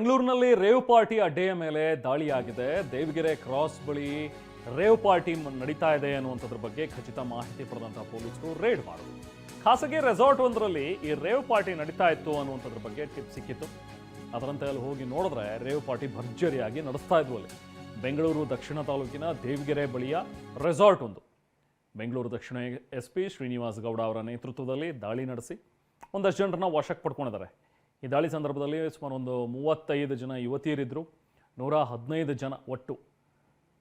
ಬೆಂಗಳೂರಿನಲ್ಲಿ rave party ಅಡ್ಡೆಯ ಮೇಲೆ ದಾಳಿಯಾಗಿದೆ. ದೇವಗೆರೆ cross ಬಳಿ ರೇವ್ ಪಾರ್ಟಿ ನಡೀತಾ ಇದೆ ಅನ್ನುವಂಥದ್ರ ಬಗ್ಗೆ ಖಚಿತ ಮಾಹಿತಿ ಪಡೆದಂತಹ ಪೊಲೀಸರು ರೇಡ್ ಮಾಡಿದ್ರು. ಖಾಸಗಿ ರೆಸಾರ್ಟ್ ಒಂದರಲ್ಲಿ ಈ ರೇವ್ ಪಾರ್ಟಿ ನಡೀತಾ ಇತ್ತು ಅನ್ನುವಂಥದ್ರ ಬಗ್ಗೆ ಟಿಪ್ ಸಿಕ್ಕಿತ್ತು. ಅದರಂತೆ ಅಲ್ಲಿ ಹೋಗಿ ನೋಡಿದ್ರೆ ರೇವ್ ಪಾರ್ಟಿ ಭರ್ಜರಿಯಾಗಿ ನಡೆಸ್ತಾ ಇದ್ವು. ಅಲ್ಲಿ ಬೆಂಗಳೂರು ದಕ್ಷಿಣ ತಾಲೂಕಿನ ದೇವಗೆರೆ ಬಳಿಯ ರೆಸಾರ್ಟ್ ಒಂದು. ಬೆಂಗಳೂರು ದಕ್ಷಿಣ SP ಶ್ರೀನಿವಾಸ್ ಗೌಡ ಅವರ ನೇತೃತ್ವದಲ್ಲಿ ದಾಳಿ ನಡೆಸಿ ಒಂದಷ್ಟು ಜನರನ್ನ ವಶಕ್ಕೆ ಪಡ್ಕೊಂಡಿದ್ದಾರೆ. ಈ ದಾಳಿ ಸಂದರ್ಭದಲ್ಲಿ ಸುಮಾರು ಒಂದು 35 ಜನ ಯುವತಿಯರಿದ್ದರು. 115 ಜನ, ಒಟ್ಟು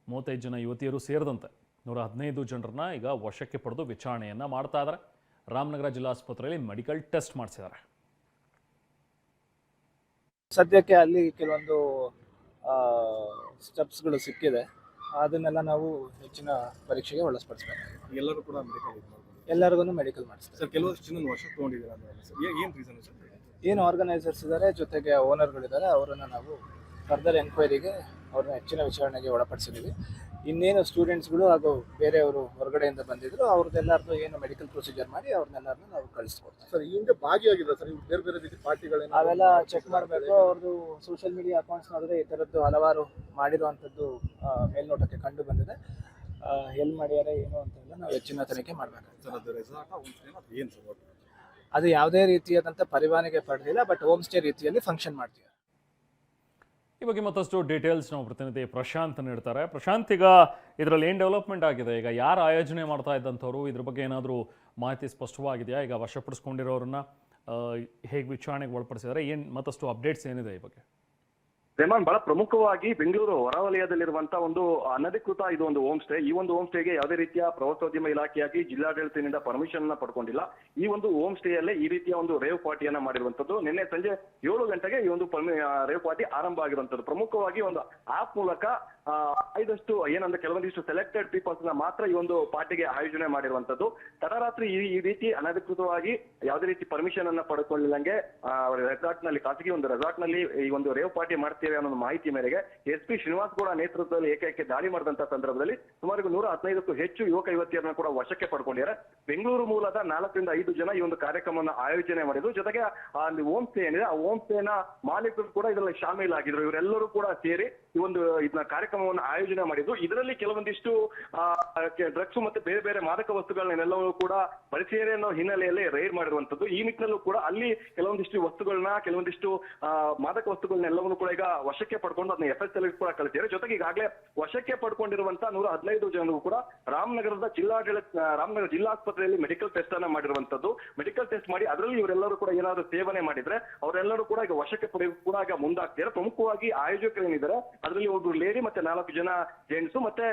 35 ಜನ ಯುವತಿಯರು ಸೇರಿದಂತೆ 115 ಜನರನ್ನ ಈಗ ವಶಕ್ಕೆ ಪಡೆದು ವಿಚಾರಣೆಯನ್ನು ಮಾಡ್ತಾ ಇದ್ದಾರೆ. ರಾಮನಗರ ಜಿಲ್ಲಾಸ್ಪತ್ರೆಯಲ್ಲಿ ಮೆಡಿಕಲ್ ಟೆಸ್ಟ್ ಮಾಡಿಸಿದ್ದಾರೆ. ಸದ್ಯಕ್ಕೆ ಅಲ್ಲಿ ಕೆಲವೊಂದು ಸ್ಟೆಪ್ಸ್ಗಳು ಸಿಕ್ಕಿದೆ. ಅದನ್ನೆಲ್ಲ ನಾವು ಹೆಚ್ಚಿನ ಪರೀಕ್ಷೆಗೆ ಒಳಪಡಿಸಬೇಕು. ಎಲ್ಲರೂ ಕೂಡ ಎಲ್ಲರಿಗೂ ಮೆಡಿಕಲ್ ಮಾಡಿಸ್ತಾರೆ ಸರ್. ಕೆಲವಷ್ಟು ಜನ ವರ್ಷಕ್ಕೆ ತೊಗೊಂಡಿದ್ದೀರಾ ಸರ್, ಏನು ರೀಸನ್ ಸರ್? ಏನು ಆರ್ಗನೈಸರ್ಸ್ ಇದ್ದಾರೆ, ಜೊತೆಗೆ ಓನರ್ಗಳಿದ್ದಾರೆ, ಅವರನ್ನು ನಾವು ಫರ್ದರ್ ಎನ್ಕ್ವೈರಿಗೆ ಅವ್ರನ್ನ ಹೆಚ್ಚಿನ ವಿಚಾರಣೆಗೆ ಒಳಪಡಿಸಿದ್ದೀವಿ. ಇನ್ನೇನು ಸ್ಟೂಡೆಂಟ್ಸ್ಗಳು ಹಾಗೂ ಬೇರೆಯವರು ಹೊರಗಡೆಯಿಂದ ಬಂದಿದ್ರು ಅವ್ರದ್ದೆಲ್ಲರದ್ದು ಏನು ಮೆಡಿಕಲ್ ಪ್ರೊಸೀಜರ್ ಮಾಡಿ ಅವ್ರನ್ನೆಲ್ಲರನ್ನು ನಾವು ಕಳಿಸ್ಕೊಡ್ತೀವಿ. ಸರ್, ಹಿಂದೆ ಭಾಗಿಯಾಗಿದೆ ಸರ್ ಬೇರೆ ಬೇರೆ ರೀತಿ ಪಾರ್ಟಿಗಳೇನು ಅವೆಲ್ಲ ಚೆಕ್ ಮಾಡಬೇಕು. ಅವ್ರದ್ದು ಸೋಷಿಯಲ್ ಮೀಡಿಯಾ ಅಕೌಂಟ್ಸ್ ನೋಡಿದ್ರೆ ಈ ಥರದ್ದು ಹಲವಾರು ಮಾಡಿರುವಂಥದ್ದು ಮೇಲ್ನೋಟಕ್ಕೆ ಕಂಡು ಬಂದಿದೆ. ಎಲ್ಲಿ ಮಾಡ್ಯಾರೆ ಏನು ಅಂತೆಲ್ಲ ನಾವು ಹೆಚ್ಚಿನ ತನಿಖೆ ಮಾಡಬೇಕಾಗುತ್ತೆ. ಸರ್, ಅದು ರೆಸಾರ್ಟ್ ಏನು ಸರ್? ಅದು ಯಾವುದೇ ರೀತಿಯಾದಂಥ ಪರವಾನಗಿ ಪಡೆದಿಲ್ಲ, ಬಟ್ ಹೋಮ್ ಸ್ಟೇ ರೀತಿಯಲ್ಲಿ ಫಂಕ್ಷನ್ ಮಾಡ್ತೀವಿ. ಈ ಬಗ್ಗೆ ಮತ್ತಷ್ಟು ಡೀಟೇಲ್ಸ್ ನಾವು ಪ್ರತಿನಿಧಿ ಪ್ರಶಾಂತ್ ನೀಡ್ತಾರೆ. ಪ್ರಶಾಂತ್, ಈಗ ಇದರಲ್ಲಿ ಏನು ಡೆವಲಪ್ಮೆಂಟ್ ಆಗಿದೆ? ಈಗ ಯಾರು ಆಯೋಜನೆ ಮಾಡ್ತಾ ಇದ್ದಂಥವ್ರು, ಇದ್ರ ಬಗ್ಗೆ ಏನಾದರೂ ಮಾಹಿತಿ ಸ್ಪಷ್ಟವಾಗಿದೆಯಾ? ಈಗ ವಶಪಡಿಸ್ಕೊಂಡಿರೋರನ್ನ ಹೇಗೆ ವಿಚಾರಣೆಗೆ ಒಳಪಡಿಸಿದ್ದಾರೆ, ಏನು ಮತ್ತಷ್ಟು ಅಪ್ಡೇಟ್ಸ್ ಏನಿದೆ ಈ ಬಗ್ಗೆ? ರೆಮಾನ್, ಬಹಳ ಪ್ರಮುಖವಾಗಿ ಬೆಂಗಳೂರು ಹೊರವಲಯದಲ್ಲಿರುವಂತಹ ಒಂದು ಅನಧಿಕೃತ ಇದು ಒಂದು ಹೋಮ್ ಸ್ಟೇ. ಈ ಒಂದು ಹೋಮ್ ಸ್ಟೇಗೆ ಯಾವುದೇ ರೀತಿಯ ಪ್ರವಾಸೋದ್ಯಮ ಇಲಾಖೆಯಾಗಿ ಜಿಲ್ಲಾಡಳಿತದಿಂದ ಪರ್ಮಿಷನ್ ಅನ್ನ ಪಡ್ಕೊಂಡಿಲ್ಲ. ಈ ಒಂದು ಹೋಮ್ ಸ್ಟೇಯಲ್ಲೇ ಈ ರೀತಿಯ ಒಂದು ರೇವ್ ಪಾರ್ಟಿಯನ್ನ ಮಾಡಿರುವಂತದ್ದು. ನಿನ್ನೆ ಸಂಜೆ 7 ಗಂಟೆಗೆ ಈ ಒಂದು ರೇವ್ ಪಾರ್ಟಿ ಆರಂಭ ಆಗಿರುವಂತದ್ದು. ಪ್ರಮುಖವಾಗಿ ಒಂದು ಆಪ್ ಮೂಲಕ ಆಯ್ದಷ್ಟು ಏನಂದ್ರೆ ಕೆಲವೊಂದಿಷ್ಟು ಸೆಲೆಕ್ಟೆಡ್ ಪೀಪಲ್ಸ್ ನ ಮಾತ್ರ ಈ ಒಂದು ಪಾರ್ಟಿಗೆ ಆಯೋಜನೆ ಮಾಡಿರುವಂತದ್ದು. ತಡರಾತ್ರಿ ಈ ರೀತಿ ಅನಧಿಕೃತವಾಗಿ ಯಾವುದೇ ರೀತಿ ಪರ್ಮಿಷನ್ ಅನ್ನ ಪಡ್ಕೊಳ್ಳಿಲ್ಲಂಗೆ ರೆಸಾರ್ಟ್ ನಲ್ಲಿ, ಖಾಸಗಿ ಒಂದು ರೆಸಾರ್ಟ್ ನಲ್ಲಿ ಈ ಒಂದು ರೇವ್ ಪಾರ್ಟಿ ಮಾಡ್ತೇವೆ ಅನ್ನೋ ಮಾಹಿತಿ ಮೇರೆಗೆ SP ಶ್ರೀನಿವಾಸ್ ಗೌಡ ನೇತೃತ್ವದಲ್ಲಿ ಏಕೈಕ ದಾಳಿ ಮಾಡಿದಂತ ಸಂದರ್ಭದಲ್ಲಿ ಸುಮಾರು 115ಕ್ಕೂ ಹೆಚ್ಚು ಯುವಕ ಯುವತಿಯರನ್ನ ಕೂಡ ವಶಕ್ಕೆ ಪಡ್ಕೊಂಡಿದ್ದಾರೆ. ಬೆಂಗಳೂರು ಮೂಲದ 4 ರಿಂದ 5 ಜನ ಈ ಒಂದು ಕಾರ್ಯಕ್ರಮವನ್ನು ಆಯೋಜನೆ ಮಾಡಿದ್ರು. ಜೊತೆಗೆ ಅಲ್ಲಿ ಹೋಮ್ ಸ್ಟೇ ಏನಿದೆ ಆ ಹೋಮ್ ಸ್ಟೇನ ಮಾಲೀಕರು ಕೂಡ ಇದರಲ್ಲಿ ಶಾಮೀಲಾಗಿದ್ರು. ಇವರೆಲ್ಲರೂ ಕೂಡ ಸೇರಿ ಈ ಒಂದು ಇದನ್ನ ಕಾರ್ಯಕ್ರಮವನ್ನು ಆಯೋಜನೆ ಮಾಡಿದ್ರು. ಇದರಲ್ಲಿ ಕೆಲವೊಂದಿಷ್ಟು ಡ್ರಗ್ಸ್ ಮತ್ತೆ ಬೇರೆ ಬೇರೆ ಮಾದಕ ವಸ್ತುಗಳನ್ನೆಲ್ಲವೂ ಕೂಡ ಪರಿಚಯ ಅನ್ನೋ ಹಿನ್ನೆಲೆಯಲ್ಲಿ ರೈಡ್ ಮಾಡಿರುವಂತದ್ದು. ಈ ನಿಟ್ಟಿನಲ್ಲೂ ಕೂಡ ಅಲ್ಲಿ ಕೆಲವೊಂದಿಷ್ಟು ವಸ್ತುಗಳನ್ನ, ಕೆಲವೊಂದಿಷ್ಟು ಮಾದಕ ವಸ್ತುಗಳನ್ನೆಲ್ಲವನ್ನೂ ಕೂಡ ಈಗ ವಶಕ್ಕೆ ಪಡ್ಕೊಂಡು ಅದನ್ನ FSL ಕೂಡ ಕಳಿಸಿದ್ದಾರೆ. ಜೊತೆಗೆ ಈಗಾಗಲೇ ವಶಕ್ಕೆ ಪಡ್ಕೊಂಡಿರುವಂತಹ 115 ಜನರು ಕೂಡ ರಾಮನಗರ ಜಿಲ್ಲಾಸ್ಪತ್ರೆಯಲ್ಲಿ ಮೆಡಿಕಲ್ ಟೆಸ್ಟ್ ಅನ್ನ ಮಾಡಿರುವಂತದ್ದು. ಮೆಡಿಕಲ್ ಟೆಸ್ಟ್ ಮಾಡಿ ಅದರಲ್ಲಿ ಇವರೆಲ್ಲರೂ ಕೂಡ ಏನಾದ್ರು ಸೇವನೆ ಮಾಡಿದ್ರೆ ಅವರೆಲ್ಲರೂ ಕೂಡ ಈಗ ವಶಕ್ಕೆ ಪಡೆಯೋಕೆ ಕೂಡ ಈಗ ಮುಂದಾಗ್ತಿದ್ದಾರೆ. ಪ್ರಮುಖವಾಗಿ ಆಯೋಜಕರು ಏನಿದ್ದಾರೆ ಅದರಲ್ಲಿ ಒಬ್ಬರು ಲೇಡಿ ಮತ್ತೆ 4 ಜನ ಜೆಂಟ್ಸ್ ಮತ್ತೆ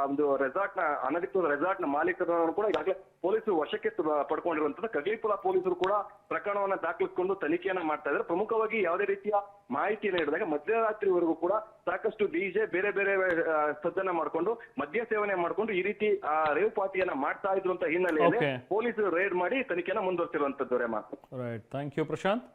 ಒಂದು ರೆಸಾರ್ಟ್ ನ ಅನಧಿಕೃತ ರೆಸಾರ್ಟ್ ನ ಮಾಲೀಕರನ್ನು ಕೂಡ ಈಗಾಗಲೇ ಪೊಲೀಸರು ವಶಕ್ಕೆ ಪಡ್ಕೊಂಡಿರುವಂತದ್ದು. ಕಗ್ಲಿಪುರ ಪೊಲೀಸರು ಕೂಡ ಪ್ರಕರಣವನ್ನ ದಾಖಲಿಸಿಕೊಂಡು ತನಿಖೆಯನ್ನ ಮಾಡ್ತಾ ಇದ್ದಾರೆ. ಪ್ರಮುಖವಾಗಿ ಯಾವುದೇ ರೀತಿಯ ಮಾಹಿತಿಯನ್ನು ನೀಡಿದಾಗ ಮಧ್ಯರಾತ್ರಿವರೆಗೂ ಕೂಡ ಸಾಕಷ್ಟು DJ ಬೇರೆ ಬೇರೆ ಸದ್ದನ್ನ ಮಾಡಿಕೊಂಡು ಮದ್ಯ ಸೇವನೆ ಮಾಡಿಕೊಂಡು ಈ ರೀತಿ ರೇವ್ ಪಾರ್ಟಿಯನ್ನ ಮಾಡ್ತಾ ಇದ್ರು ಅಂತ ಹಿನ್ನೆಲೆಯಲ್ಲಿ ಪೊಲೀಸರು ರೇಡ್ ಮಾಡಿ ತನಿಖೆಯನ್ನ ಮುಂದುವರಿಸಿರುವಂತದ್ದು. Rhema, right, thank you Prashant.